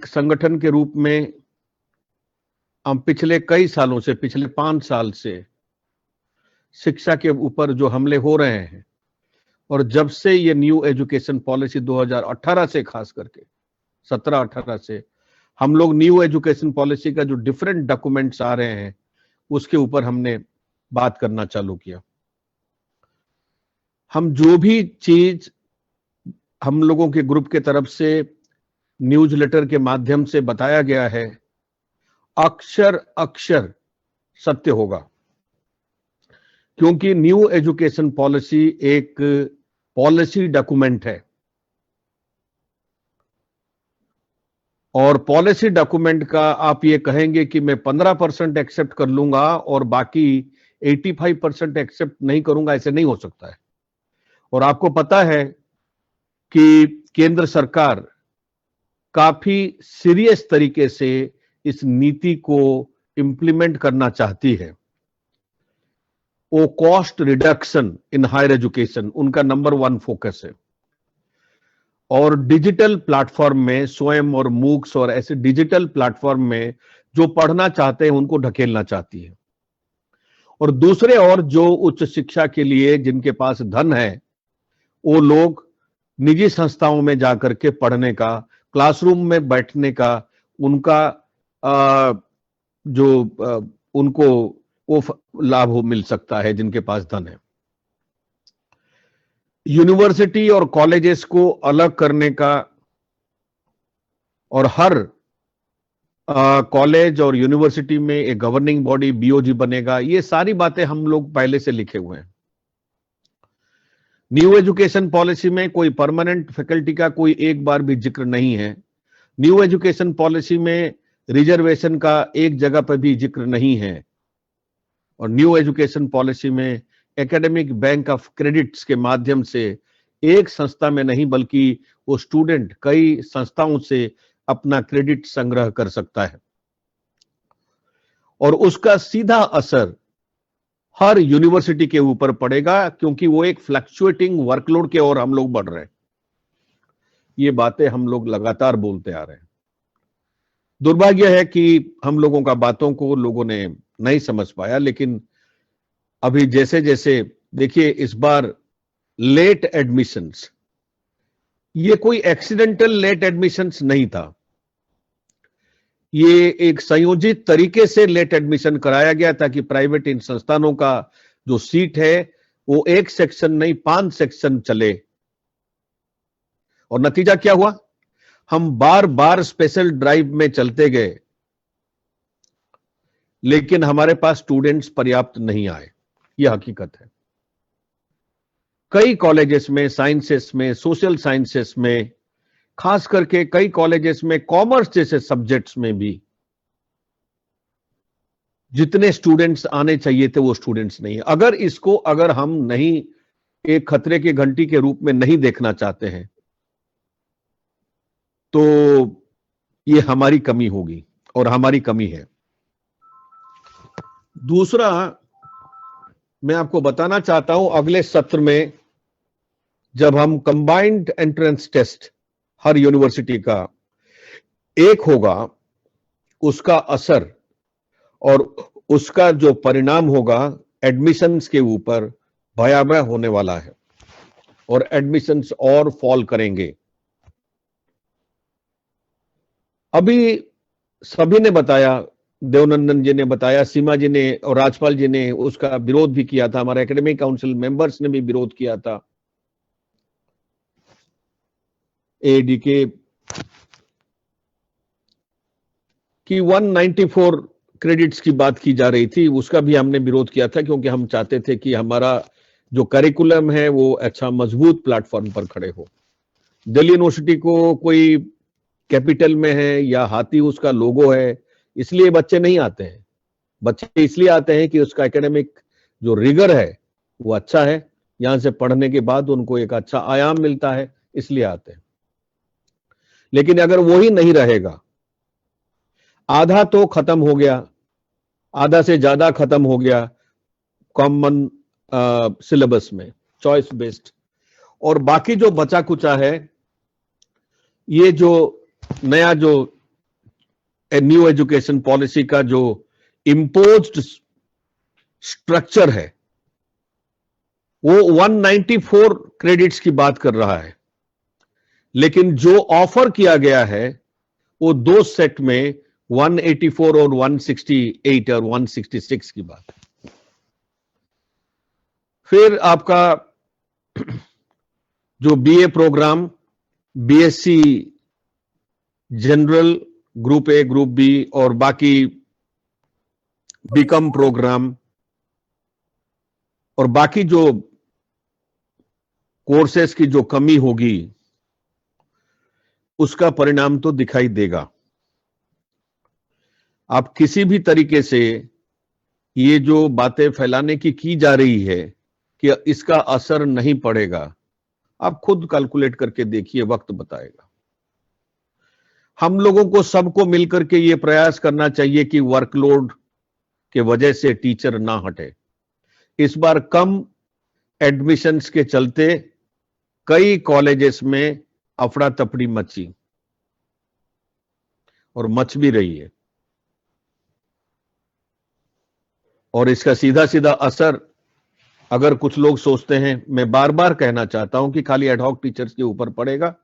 एक संगठन के रूप में हम पिछले कई सालों से, पिछले 5 साल से शिक्षा के ऊपर जो हमले हो रहे हैं, और जब से ये न्यू एजुकेशन पॉलिसी 2018 से, खास करके 17-18 से हम लोग न्यू एजुकेशन पॉलिसी का जो डिफरेंट डॉक्यूमेंट्स आ रहे हैं उसके ऊपर हमने बात करना चालू किया। हम जो भी चीज हम लोगों के ग्रुप के तरफ से न्यूज़लेटर के माध्यम से बताया गया है, अक्षर अक्षर सत्य होगा, क्योंकि न्यू एजुकेशन पॉलिसी एक पॉलिसी डॉक्यूमेंट है और पॉलिसी डॉक्यूमेंट का आप ये कहेंगे कि मैं 15% एक्सेप्ट कर लूंगा और बाकी 85% एक्सेप्ट नहीं करूंगा, ऐसे नहीं हो सकता है। और आपको पता है कि केंद्र सरकार काफी सीरियस तरीके से इस नीति को इंप्लीमेंट करना चाहती है। वो cost reduction in higher education उनका नंबर 1 फोकस है। और डिजिटल प्लेटफॉर्म में स्वयं और मूक्स और ऐसे डिजिटल प्लेटफॉर्म में जो पढ़ना चाहते हैं उनको ढकेलना चाहती है। और दूसरे और जो उच्च शिक्षा के लिए जिनके पास धन है, वो लोग निजी संस्थाओं में जाकर के पढ़ने का, क्लासरूम में बैठने का उनका उनको वो लाभ मिल सकता है जिनके पास धन है। यूनिवर्सिटी और कॉलेजेस को अलग करने का और हर कॉलेज और यूनिवर्सिटी में एक गवर्निंग बॉडी बीओजी बनेगा, ये सारी बातें हम लोग पहले से लिखे हुए हैं। न्यू एजुकेशन पॉलिसी में कोई परमानेंट फैकल्टी का कोई एक बार भी जिक्र नहीं है। न्यू एजुकेशन पॉलिसी में रिजर्वेशन का एक जगह पर भी जिक्र नहीं है। और न्यू एजुकेशन पॉलिसी में एकेडमिक बैंक ऑफ क्रेडिट्स के माध्यम से एक संस्था में नहीं बल्कि वो स्टूडेंट कई संस्थाओं से अपना क्रेडिट संग्रह कर सकता है और उसका सीधा असर हर यूनिवर्सिटी के ऊपर पड़ेगा, क्योंकि वो एक फ्लक्चुएटिंग वर्कलोड के ओर हम लोग बढ़ रहे हैं। ये बातें हम लोग लगातार बोलते आ रहे हैं। दुर्भाग्य है कि हम लोगों का बातों को लोगों ने नहीं समझ पाया, लेकिन अभी जैसे जैसे देखिए, इस बार लेट एडमिशंस, ये कोई एक्सीडेंटल लेट एडमिशंस नहीं था। ये एक संयोजित तरीके से लेट एडमिशन कराया गया ताकि प्राइवेट इन संस्थानों का जो सीट है वो एक सेक्शन नहीं 5 सेक्शन चले। और नतीजा क्या हुआ? हम बार बार स्पेशल ड्राइव में चलते गए, लेकिन हमारे पास स्टूडेंट्स पर्याप्त नहीं आए। यह हकीकत है। कई कॉलेजेस में, साइंसेस में, सोशल साइंसेस में, खास करके कई कॉलेजेस में कॉमर्स जैसे सब्जेक्ट्स में भी जितने स्टूडेंट्स आने चाहिए थे वो स्टूडेंट्स नहीं है। अगर हम नहीं एक खतरे की घंटी के रूप में नहीं देखना चाहते हैं तो ये हमारी कमी होगी और हमारी कमी है। दूसरा, मैं आपको बताना चाहता हूं, अगले सत्र में जब हम कंबाइंड एंट्रेंस टेस्ट हर यूनिवर्सिटी का एक होगा, उसका असर और उसका जो परिणाम होगा एडमिशंस के ऊपर भयावह होने वाला है और एडमिशंस और फॉल करेंगे। अभी सभी ने बताया, देवनंदन जी ने बताया, सीमा जी ने और राजपाल जी ने उसका विरोध भी किया था, हमारे एकेडमिक काउंसिल मेंबर्स ने भी विरोध किया था। एडीके की 194 क्रेडिट्स की बात की जा रही थी, उसका भी हमने विरोध किया था, क्योंकि हम चाहते थे कि हमारा जो करिकुलम है वो अच्छा मजबूत प्लेटफॉर्म पर खड़े हो। दिल्ली यूनिवर्सिटी को कोई कैपिटल में है या हाथी उसका लोगो है, इसलिए बच्चे नहीं आते हैं। बच्चे इसलिए आते हैं कि उसका एकेडमिक जो रिगर है वो अच्छा है, यहां से पढ़ने के बाद उनको एक अच्छा आयाम मिलता है, इसलिए आते हैं। लेकिन अगर वो ही नहीं रहेगा, आधा तो खत्म हो गया, आधा से ज्यादा खत्म हो गया कॉमन सिलेबस में, चॉइस बेस्ड, और बाकी जो बचा कुचा है, ये जो नया जो न्यू एजुकेशन पॉलिसी का जो इम्पोज्ड स्ट्रक्चर है वो 194 क्रेडिट्स की बात कर रहा है, लेकिन जो ऑफर किया गया है वो दो सेट में 184 और 168 और 166 की बात है। फिर आपका जो BA program, BSc general, group A, group B और बाकी बीकॉम प्रोग्राम और बाकी जो कोर्सेस की जो कमी होगी उसका परिणाम तो दिखाई देगा। आप किसी भी तरीके से ये जो बातें फैलाने की जा रही है कि इसका असर नहीं पड़ेगा, आप खुद कैलकुलेट करके देखिए, वक्त बताएगा। हम लोगों को सबको मिलकर के ये प्रयास करना चाहिए कि वर्कलोड के वजह से टीचर ना हटे। इस बार कम एडमिशन्स के चलते कई कॉलेजेस में अफड़ा तफड़ी मची और मच भी रही है, और इसका सीधा सीधा असर अगर कुछ लोग सोचते हैं, मैं बार बार कहना चाहता हूं कि खाली एडहॉक टीचर्स के ऊपर पड़ेगा,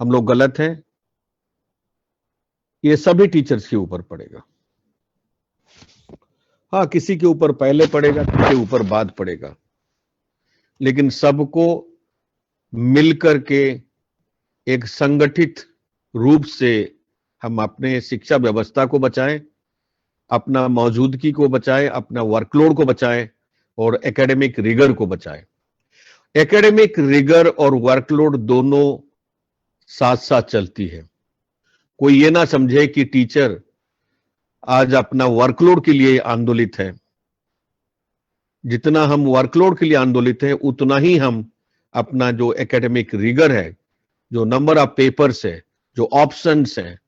हम लोग गलत हैं। ये सभी टीचर्स के ऊपर पड़ेगा। हाँ, किसी के ऊपर पहले पड़ेगा, किसी के ऊपर बाद पड़ेगा, लेकिन सबको मिलकर के एक संगठित रूप से हम अपने शिक्षा व्यवस्था को बचाएं, अपना मौजूदगी को बचाएं, अपना वर्कलोड को बचाएं और एकेडमिक रिगर को बचाएं। एकेडमिक रिगर और वर्कलोड दोनों साथ साथ चलती है। कोई ये ना समझे कि टीचर आज अपना वर्कलोड के लिए आंदोलित है। जितना हम वर्कलोड के लिए आंदोलित हैं, उतना ही हम अपना जो एकेडमिक रिगर है, जो नंबर ऑफ पेपर्स है, जो ऑप्शंस हैं,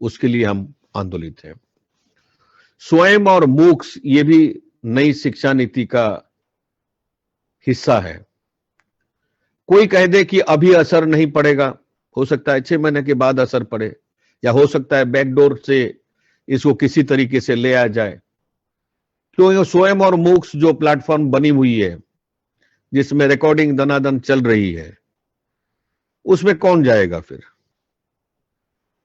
उसके लिए हम आंदोलित हैं। स्वयं और मूक्स ये भी नई शिक्षा नीति का हिस्सा है। कोई कह दे कि अभी असर नहीं पड़ेगा, हो सकता है 6 महीने के बाद असर पड़े, या हो सकता है बैकडोर से इसको किसी तरीके से ले आया जाए। क्यों? स्वयं और मूक्स जो प्लेटफॉर्म बनी हुई है, जिसमें रिकॉर्डिंग दनादन चल रही है, उसमें कौन जाएगा फिर?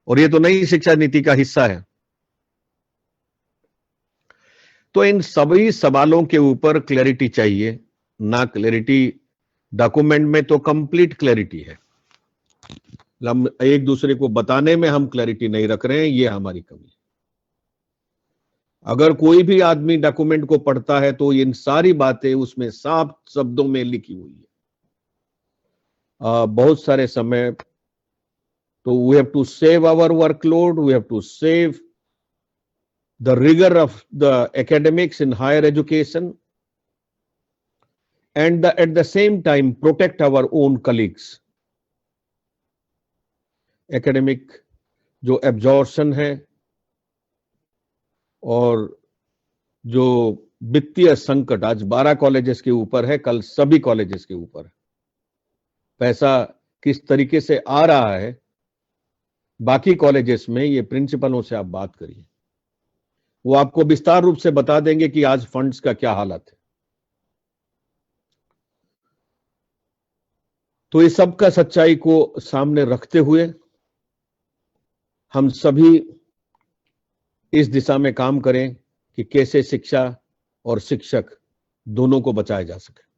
और ये तो नई शिक्षा नीति का हिस्सा है। तो इन सभी सवालों के ऊपर क्लैरिटी चाहिए ना। क्लैरिटी डॉक्यूमेंट में तो कंप्लीट क्लैरिटी है, हम एक दूसरे को बताने में हम क्लैरिटी नहीं रख रहे हैं, ये हमारी कमी है। अगर कोई भी आदमी डॉक्यूमेंट को पढ़ता है तो इन सारी बातें उसमें साफ शब्दों में लिखी हुई है। बहुत सारे समय तो we have to save our workload, we have to save the rigor of the academics in higher education, and at the same time protect our own colleagues. Academic जो absorption है और जो वित्तीय संकट आज 12 कॉलेजेस के ऊपर है, कल सभी कॉलेजेस के ऊपर है। पैसा किस तरीके से आ रहा है बाकी कॉलेजेस में, ये प्रिंसिपलों से आप बात करिए, वो आपको विस्तार रूप से बता देंगे कि आज फंड्स का क्या हालत है। तो इस सब का सच्चाई को सामने रखते हुए हम सभी इस दिशा में काम करें कि कैसे शिक्षा और शिक्षक दोनों को बचाया जा सके।